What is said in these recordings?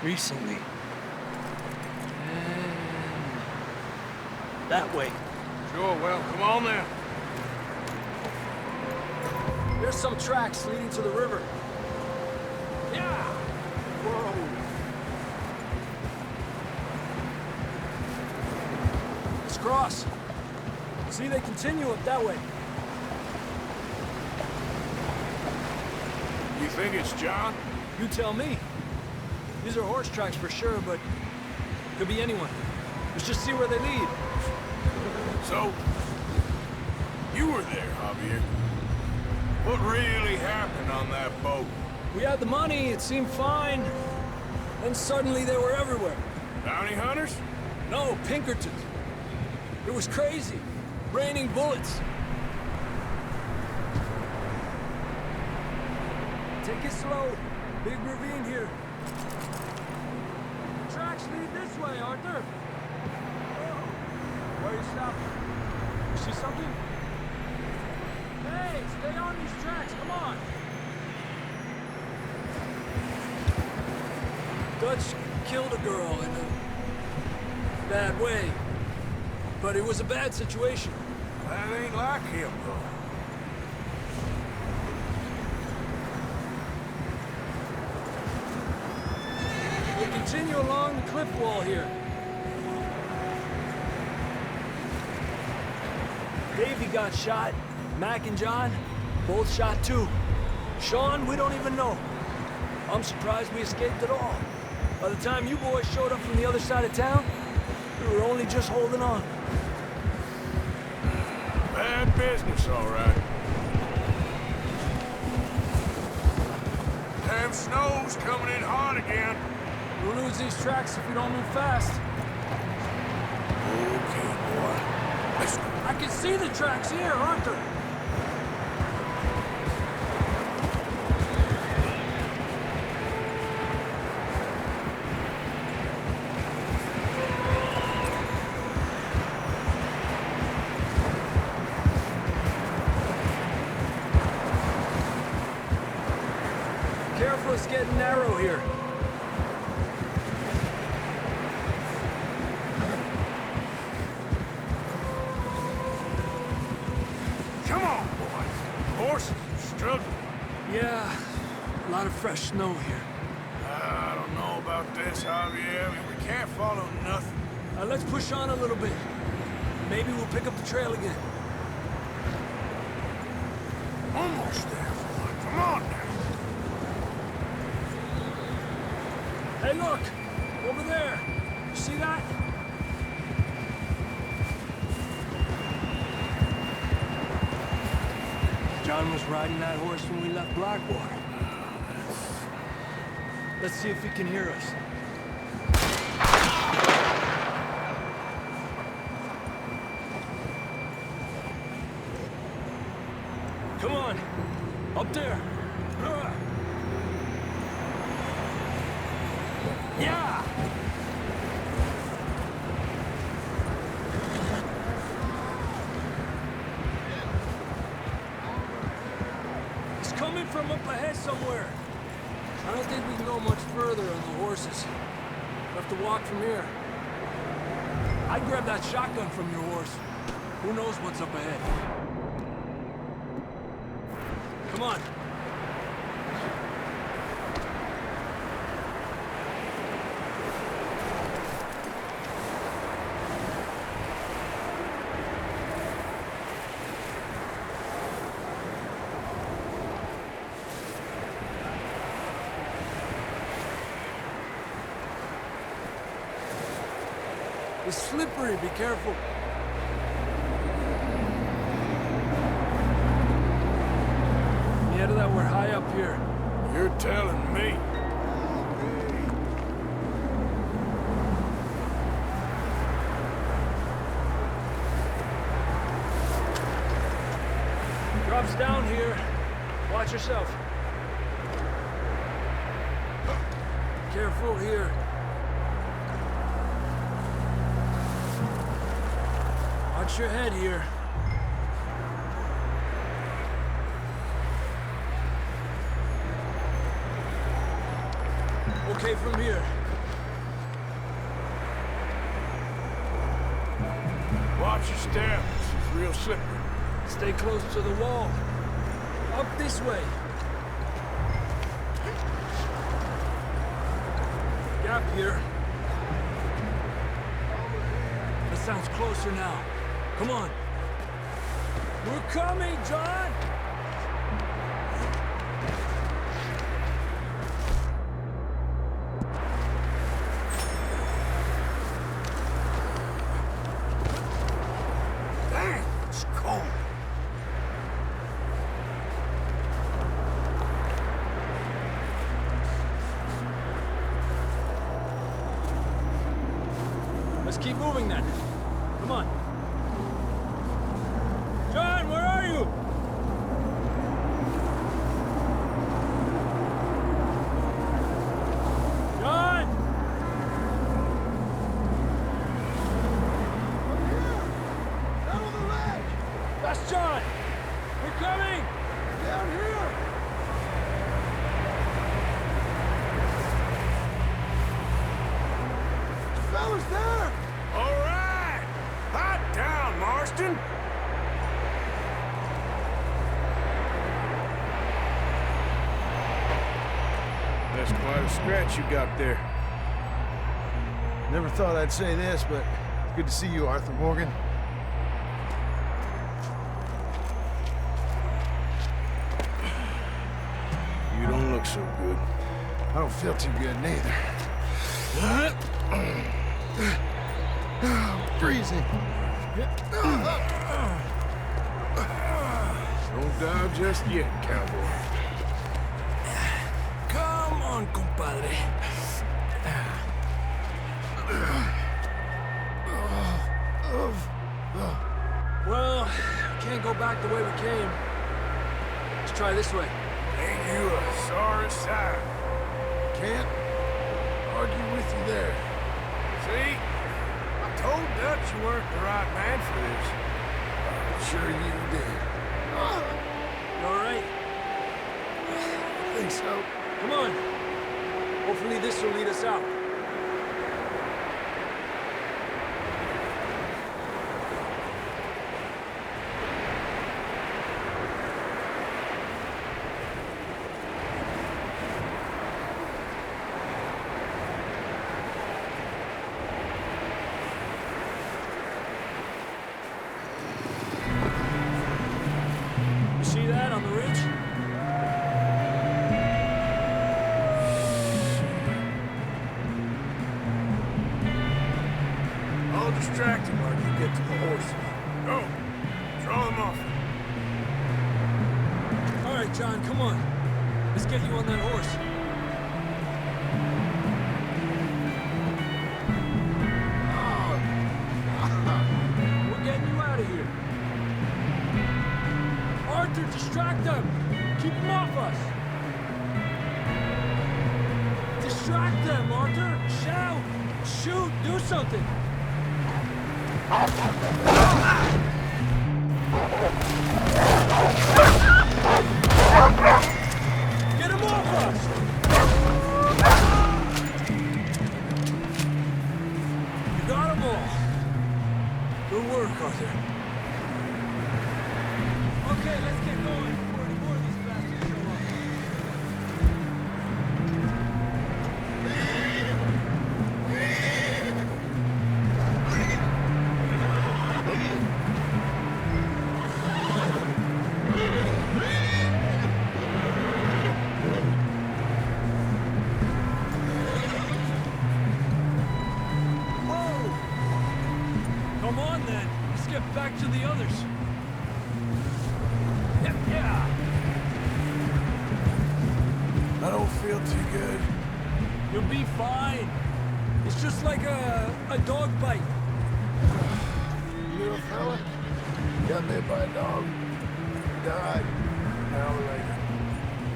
recently. And that way. Sure, well, come on then. There's some tracks leading to the river. Yeah! Whoa! Let's cross. See, they continue up that way. You think it's John? You tell me. These are horse tracks for sure, but could be anyone. Let's just see where they lead. So, you were there, Javier. What really happened on that boat? We had the money, it seemed fine. Then suddenly they were everywhere. Bounty hunters? No, Pinkertons. It was crazy. Raining bullets. Take it slow. Big ravine here. The tracks lead this way, Arthur. Whoa. Why are you stopping? You see something? Hey, stay on these tracks, come on! Dutch killed a girl in a bad way. But it was a bad situation. That ain't like him, though. We'll continue along the cliff wall here. Davey got shot. Mac and John, both shot too. Sean, we don't even know. I'm surprised we escaped at all. By the time you boys showed up from the other side of town, we were only just holding on. Bad business, all right. Damn snow's coming in hard again. We'll lose these tracks if we don't move fast. Okay, boy. Let's go. I can see the tracks here, Arthur. Careful, it's getting narrow here. Come on, boy. Horses are struggling. Yeah, a lot of fresh snow here. I don't know about this, Javier. I mean, we can't follow nothing. Let's push on a little bit. Maybe we'll pick up the trail again. Almost there, boy. Come on now. Hey, look! Over there! You see that? John was riding that horse when we left Blackwater. Let's see if he can hear us. Come on! Up there! Yeah! It's coming from up ahead somewhere. I don't think we can go much further on the horses. We'll have to walk from here. I'd grab that shotgun from your horse. Who knows what's up ahead? Come on. It's slippery, be careful. Yeah, that we're high up here. You're telling me. Drops down here. Watch yourself. Careful here. Watch your head here. okay from here. Watch your step. This is real slippery. Stay close to the wall. Up this way. Gap here. That sounds closer now. Come on. We're coming, John! Dang, it's cold. Let's keep moving then. Come on. John, where are you? John! Down on the ledge! That's John! We're coming! Down here! The fella's there! All right. Hot down, Marston. That's quite a scratch you got there. Never thought I'd say this, but it's good to see you, Arthur Morgan. You don't look so good. I don't feel too good neither. Freezing. Don't die just yet, cowboy. Come on, compadre. Well, can't go back the way we came. Let's try this way. Ain't you a sorry sight? Can't argue with you there. See? I told Dutch you weren't the right man for this. I'm sure you did. You all right? I think so. Come on. Hopefully this will lead us out. You see that on the ridge? I'll distract him while you get to the horse. Go. Draw him off. All right, John, come on. Let's get you on that horse. We're getting you out of here. Arthur, distract them. Keep them off us. Distract them, Arthur. Shout. Shoot. Do something. Get him off us! You got them all. Good work, Arthur. Okay, let's get going before any more of these bastards show up. Come on, then. Let's get back to the others. Yeah. I don't feel too good. You'll be fine. It's just like a dog bite. You little fella? Got bit by a dog. Died. An hour later.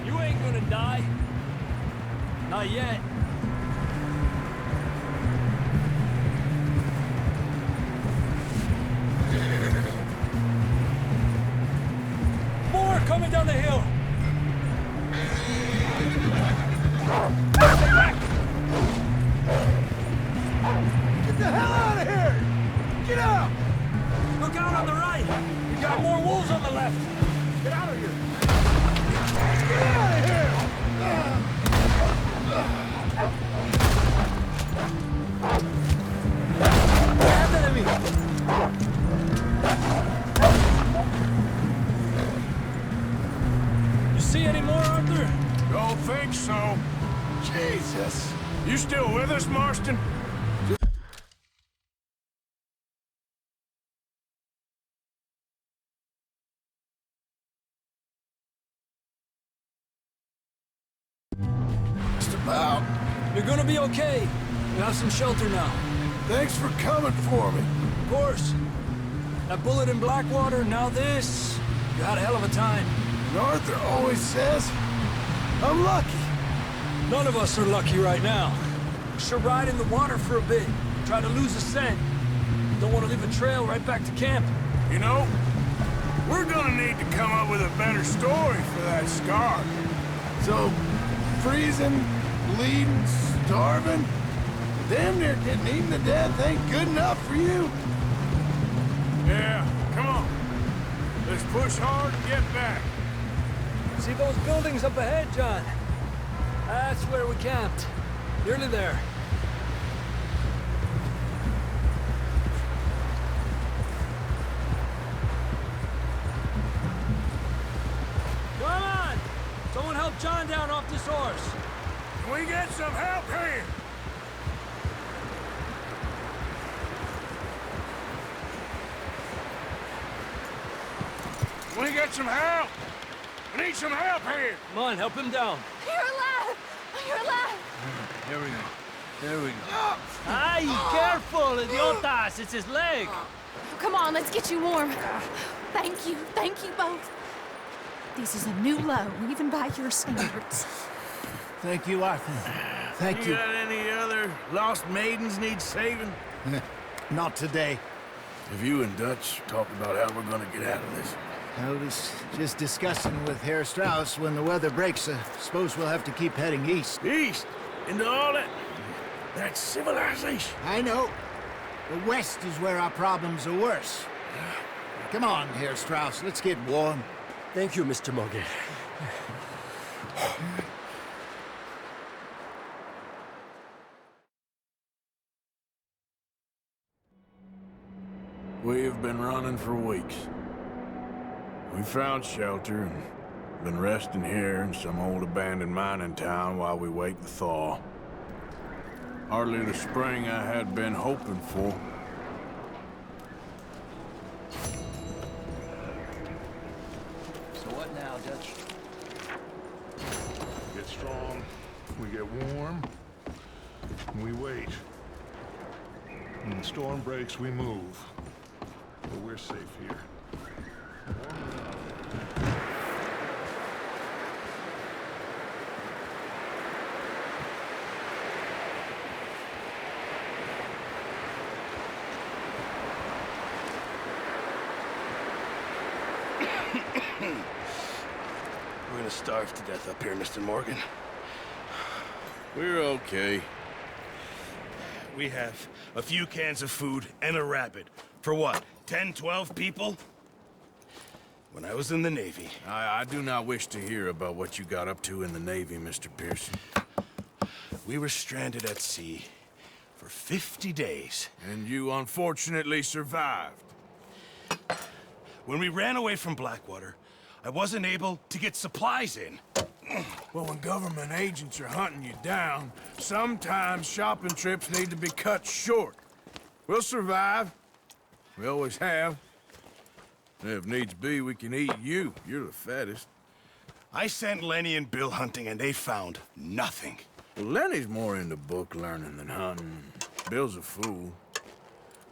You ain't gonna die. Not yet. More coming down the hill. Back! left. Get out of here! Get out of here! Grab the enemy. You see any more, Arthur? Don't think so. Jesus! You still with us, Marston? Just about. You're gonna be okay. You have some shelter now. Thanks for coming for me. Of course. That bullet in Blackwater, now this. You had a hell of a time. And Arthur always says, I'm lucky. None of us are lucky right now. We should ride in the water for a bit. Try to lose a scent. Don't want to leave a trail right back to camp. You know, we're gonna need to come up with a better story for that scar. So, freezing, bleeding, starving, damn near getting eaten to death ain't good enough for you. Yeah, come on. Let's push hard and get back. See those buildings up ahead, John? That's where we camped. Nearly there. Come on! Someone help John down off this horse. Can we get some help here? Can we get some help? We need some help here. Come on, help him down. You're alive! You're alive! There we go. There we go. Ay, careful, idiotas! It's his leg. Come on, let's get you warm. Thank you both. This is a new low, even by your standards. Thank you, Arthur. Thank You got any other lost maidens need saving? Not today. Have you and Dutch talked about how we're gonna get out of this? I was just discussing with Herr Strauss when the weather breaks. Suppose we'll have to keep heading east. East? Into all that civilization? I know. The west is where our problems are worse. Come on, Herr Strauss, let's get warm. Thank you, Mr. Morgan. We've been running for weeks. We found shelter and been resting here in some old abandoned mining town while we wait the thaw. Hardly the spring I had been hoping for. So what now, Dutch? Get strong, we get warm, and we wait. When the storm breaks, we move. But we're safe here. We're gonna starve to death up here, Mr. Morgan. We're okay. We have a few cans of food and a rabbit. For what, 10, 12 people? When I was in the Navy... I do not wish to hear about what you got up to in the Navy, Mr. Pearson. We were stranded at sea for 50 days. And you unfortunately survived. When we ran away from Blackwater, I wasn't able to get supplies in. Well, when government agents are hunting you down, sometimes shopping trips need to be cut short. We'll survive. We always have. And if needs be, we can eat you. You're the fattest. I sent Lenny and Bill hunting, and they found nothing. Well, Lenny's more into book learning than hunting. Bill's a fool.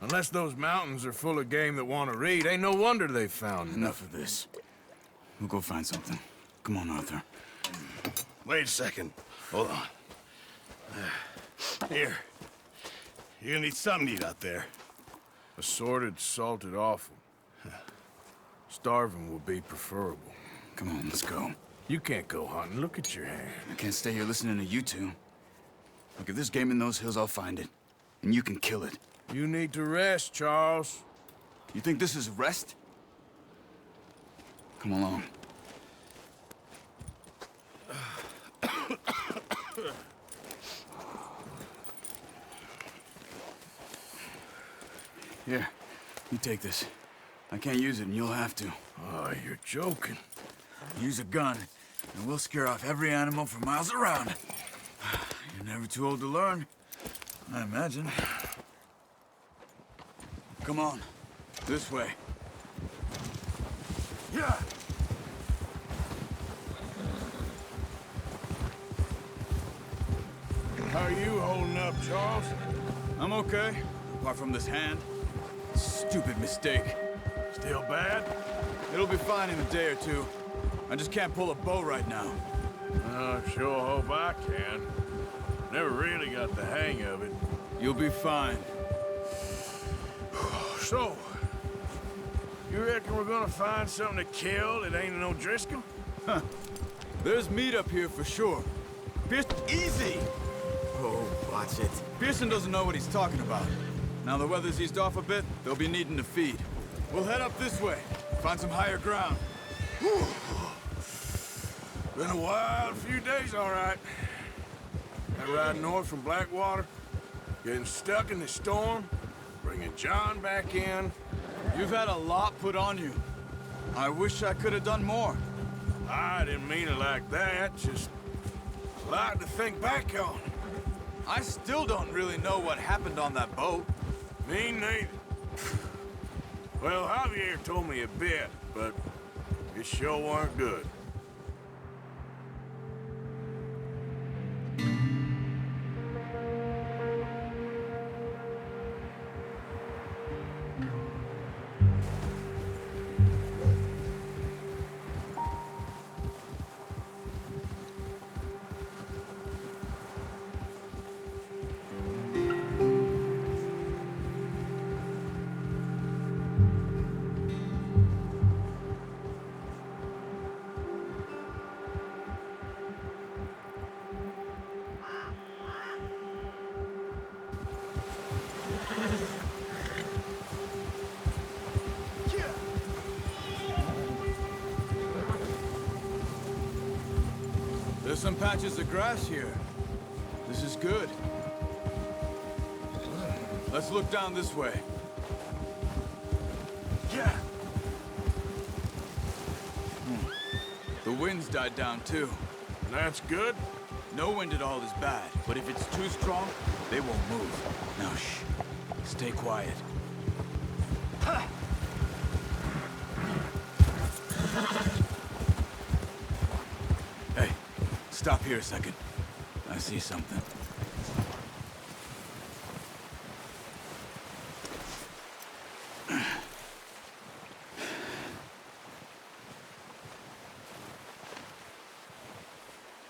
Unless those mountains are full of game that want to read, ain't no wonder they found Enough of this. We'll go find something. Come on, Arthur. Wait a second. Hold on. Here. You're gonna need something to eat out there. Assorted, salted offal. Starving will be preferable. Come on, let's go. You can't go hunting. Look at your hand. I can't stay here listening to you two. Look, if there's game in those hills, I'll find it. And you can kill it. You need to rest, Charles. You think this is rest? Come along. Here, you take this. I can't use it, and you'll have to. Oh, you're joking. Use a gun, and we'll scare off every animal for miles around. You're never too old to learn, I imagine. Come on, this way. Yeah. How are you holding up, Charles? I'm okay, apart from this hand. Stupid mistake. Still bad? It'll be fine in a day or two. I just can't pull a bow right now. I sure hope I can. Never really got the hang of it. You'll be fine. So, you reckon we're gonna find something to kill that ain't an O'Driscoll? There's meat up here for sure. Easy! Oh, watch it. Pearson doesn't know what he's talking about. Now the weather's eased off a bit, they'll be needing to feed. We'll head up this way, find some higher ground. Whew. Been a wild few days, all right. That ride north from Blackwater, getting stuck in the storm, bringing John back in. You've had a lot put on you. I wish I could have done more. I didn't mean it like that, just a lot to think back on. I still don't really know what happened on that boat. Me neither. Well, Javier told me a bit, but it sure weren't good. There's some patches of grass here. This is good. Let's look down this way. Yeah. The wind's died down too. That's good. No wind at all is bad, but if it's too strong, they won't move. Now shh. Stay quiet. Hey, stop here a second. I see something.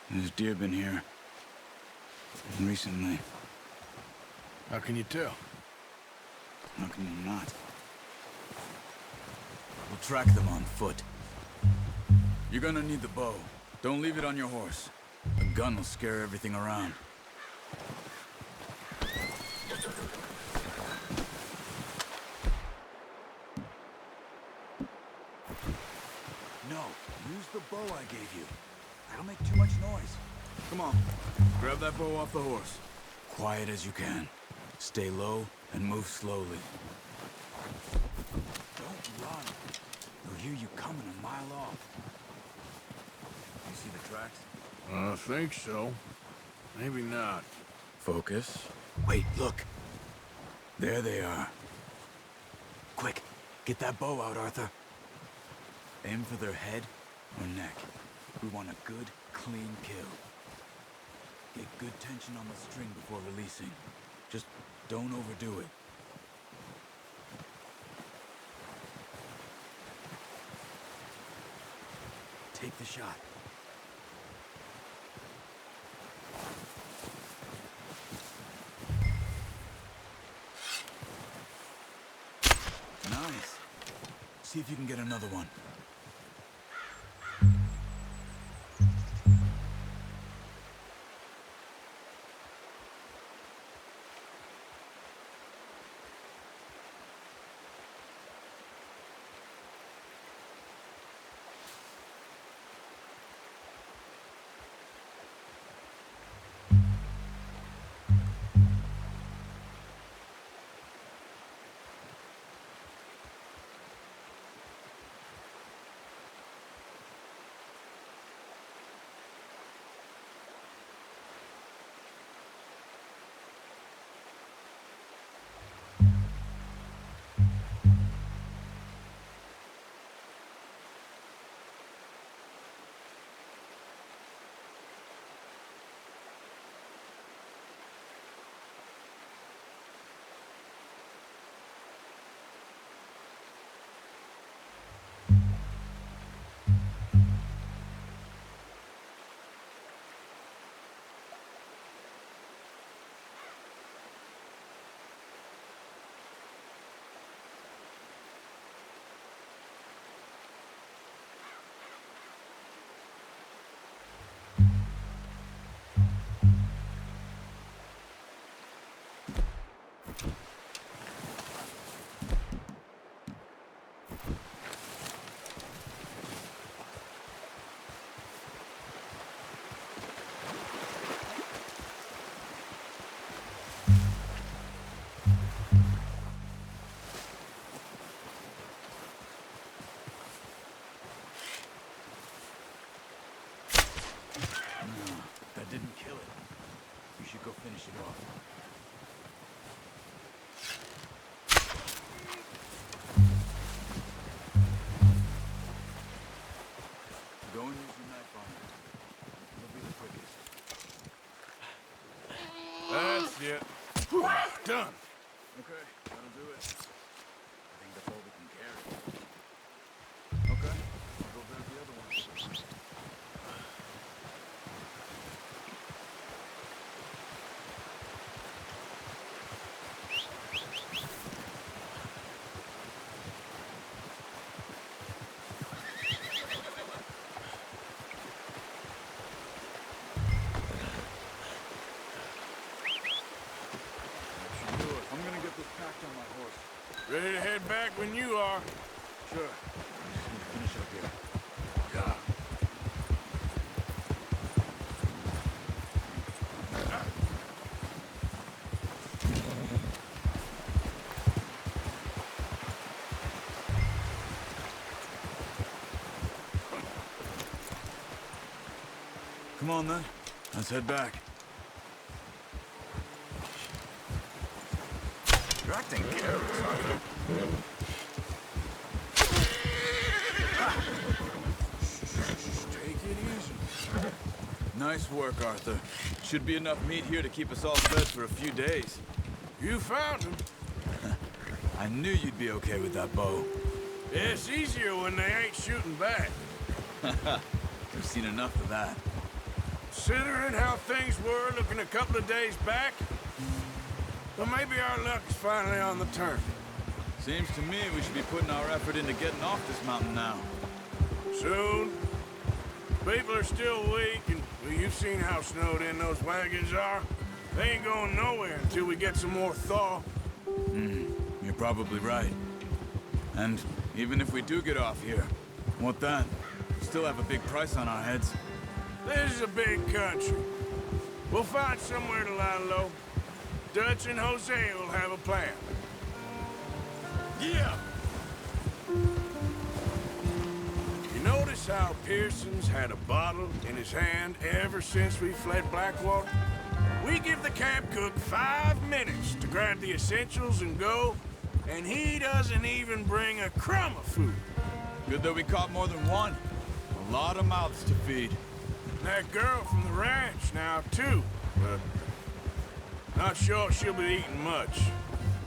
There's deer been here. Recently. How can you tell? How can you not? We'll track them on foot. You're gonna need the bow. Don't leave it on your horse. A gun will scare everything around. No, use the bow I gave you. That'll make too much noise. Come on, grab that bow off the horse. Quiet as you can. Stay low and move slowly. Don't run. They'll hear you coming a mile off. You see the tracks? I think so. Maybe not. Focus. Wait, look. There they are. Quick, get that bow out, Arthur. Aim for their head or neck. We want a good, clean kill. Get good tension on the string before releasing. Just don't overdo it. Take the shot. Nice. See if you can get another one. Done. Okay, that'll do it. I think that's all we can carry. Okay, I'll go grab the other one. I'm gonna get this packed on my horse. Ready to head back when you are. Sure. I just need to finish up here. Yeah. Come on then. Let's head back. You're acting careless, Arthur. Take it easy. Nice work, Arthur. Should be enough meat here to keep us all fed for a few days. You found him. I knew you'd be okay with that bow. It's easier when they ain't shooting back. We've seen enough of that. Considering how things were looking a couple of days back, well, maybe our luck is finally on the turn. Seems to me we should be putting our effort into getting off this mountain now. Soon. People are still weak, and well, you've seen how snowed in those wagons are. They ain't going nowhere until we get some more thaw. You're probably right. And even if we do get off here, what then? We still have a big price on our heads. This is a big country. We'll find somewhere to lie low. Dutch and Jose will have a plan. Yeah! You notice how Pearson's had a bottle in his hand ever since we fled Blackwater? We give the camp cook 5 minutes to grab the essentials and go, and he doesn't even bring a crumb of food. Good that we caught more than one. A lot of mouths to feed. That girl from the ranch now, too, but not sure she'll be eating much.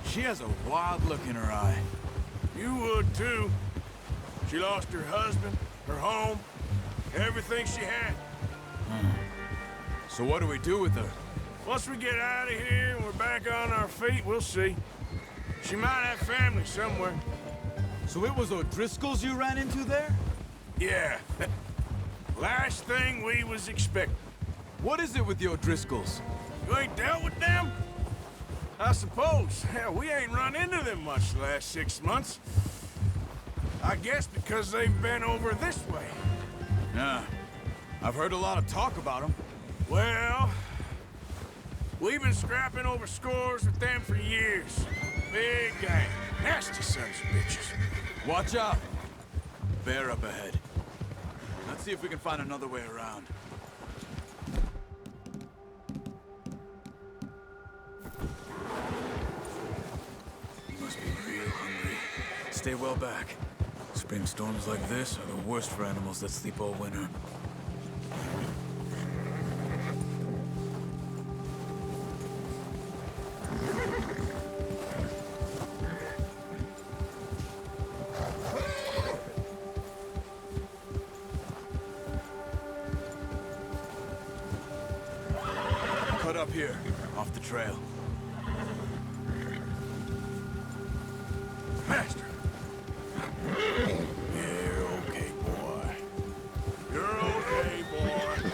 She has a wild look in her eye. You would, too. She lost her husband, her home, everything she had. So what do we do with her? Once we get out of here and we're back on our feet, we'll see. She might have family somewhere. So it was O'Driscoll's you ran into there? Yeah. Last thing we was expecting. What is it with the O'Driscolls? You ain't dealt with them? I suppose. Hell, we ain't run into them much the last 6 months. I guess because they've been over this way. Yeah. I've heard a lot of talk about them. Well, we've been scrapping over scores with them for years. Big gang. Nasty sons of bitches. Watch out! Bear up ahead. Let's see if we can find another way around. You must be real hungry. Stay well back. Spring storms like this are the worst for animals that sleep all winter. Cut up here, off the trail. Master. You're okay, boy. You're okay, boy.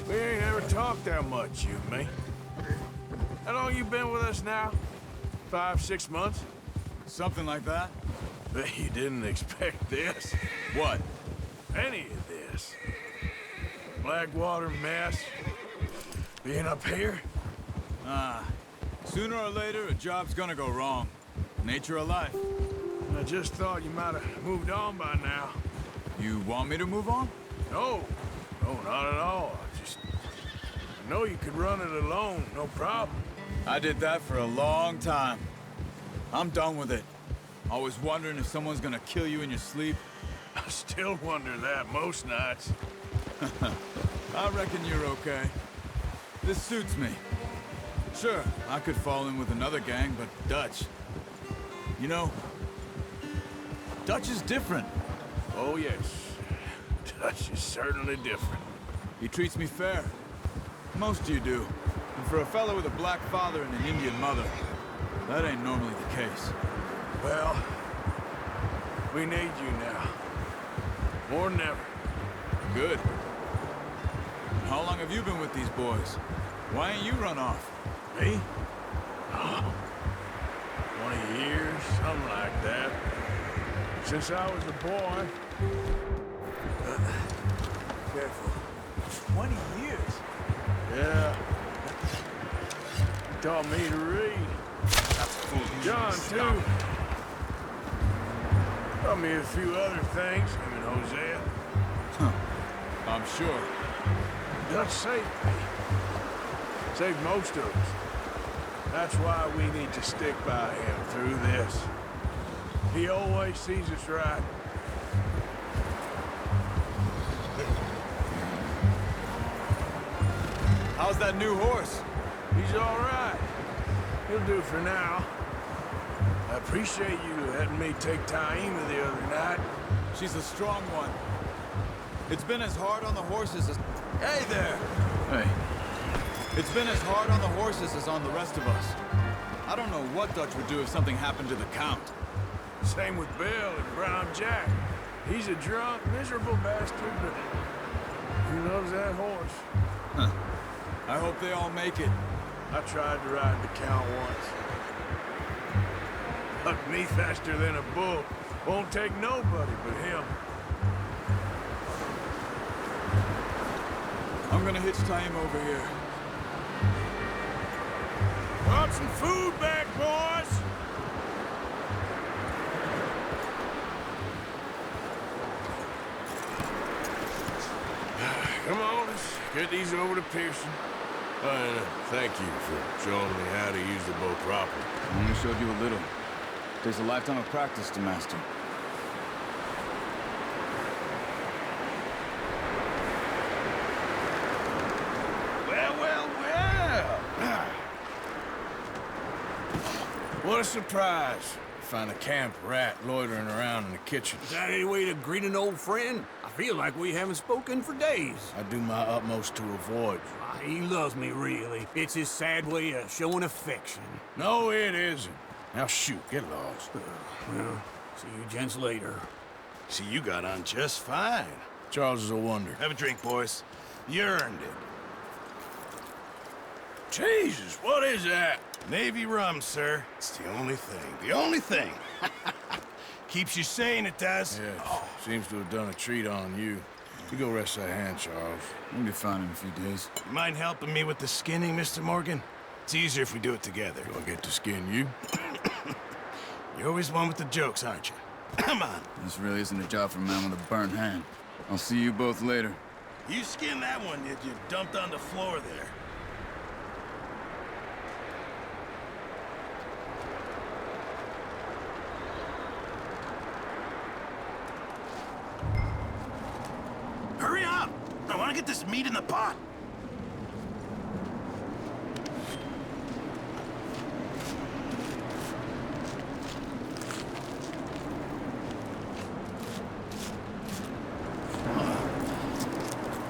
We ain't ever talked that much, you and me. How long you been with us now? 5, 6 months? Something like that? Bet you didn't expect this. What? Any of this. Blackwater mess. Being up here? Sooner or later, a job's gonna go wrong. Nature of life. I just thought you might have moved on by now. You want me to move on? No. No, not at all. I know you could run it alone, no problem. I did that for a long time. I'm done with it. Always wondering if someone's gonna kill you in your sleep. I still wonder that most nights. I reckon you're okay. This suits me. Sure, I could fall in with another gang, but Dutch... You know, Dutch is different. Oh, yes. Dutch is certainly different. He treats me fair. Most of you do. And for a fellow with a black father and an Indian mother, that ain't normally the case. Well, we need you now. More than ever. Good. And how long have you been with these boys? Why ain't you run off? Me? Oh, 20 years, something like that. Since I was a boy. Careful. 20 years? Yeah. He taught me to read. John, too. Taught me a few other things, him and Hosea. Huh. I'm sure. Dutch saved me. Saved most of us. That's why we need to stick by him through this. He always sees us right. How's that new horse? He's all right. He'll do for now. I appreciate you letting me take Taima the other night. She's a strong one. It's been as hard on the horses as... Hey there! Hey. It's been as hard on the horses as on the rest of us. I don't know what Dutch would do if something happened to the Count. Same with Bill and Brown Jack. He's a drunk, miserable bastard, but he loves that horse. Huh. I hope they all make it. I tried to ride the Count once. Hucked me faster than a bull. Won't take nobody but him. I'm gonna hitch Taima over here. Brought some food back, boys! Come on, let's get these over to Pearson. And thank you for showing me how to use the bow properly. I only showed you a little. Takes a lifetime of practice to master. Well, well, well! What a surprise. Find a camp rat loitering around in the kitchen. Is that any way to greet an old friend? I feel like we haven't spoken for days. I do my utmost to avoid you. He loves me, really. It's his sad way of showing affection. No, it isn't. Now shoot, get lost. Well, see you gents later. See, you got on just fine. Charles is a wonder. Have a drink, boys. You earned it. Jesus, what is that? Navy rum, sir. It's the only thing. The only thing. Keeps you sane, it does. Yes, seems to have done a treat on you. You go rest that hand, Charles. We'll be fine in a few days. You mind helping me with the skinning, Mr. Morgan? It's easier if we do it together. Do I get to skin you? You're always one with the jokes, aren't you? Come on. This really isn't a job for a man with a burnt hand. I'll see you both later. You skinned that one that you dumped on the floor there. Hurry up! I want to get this meat in the pot.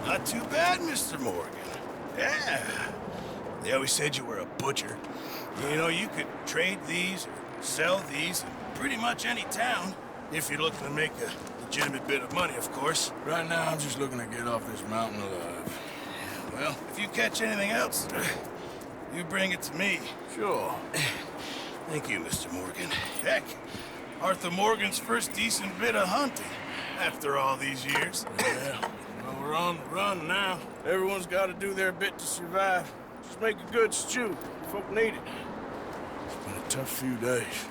Not too bad, Mr. Morgan. Yeah. They always said you were a butcher. You know, you could trade these or sell these in pretty much any town, if you're looking to make a legitimate bit of money, of course. Right now, I'm just looking to get off this mountain alive. Well, if you catch anything else, you bring it to me. Sure. Thank you, Mr. Morgan. Heck, Arthur Morgan's first decent bit of hunting after all these years. Yeah. Well, we're on the run now. Everyone's got to do their bit to survive. Just make a good stew. Folk need it. It's been a tough few days.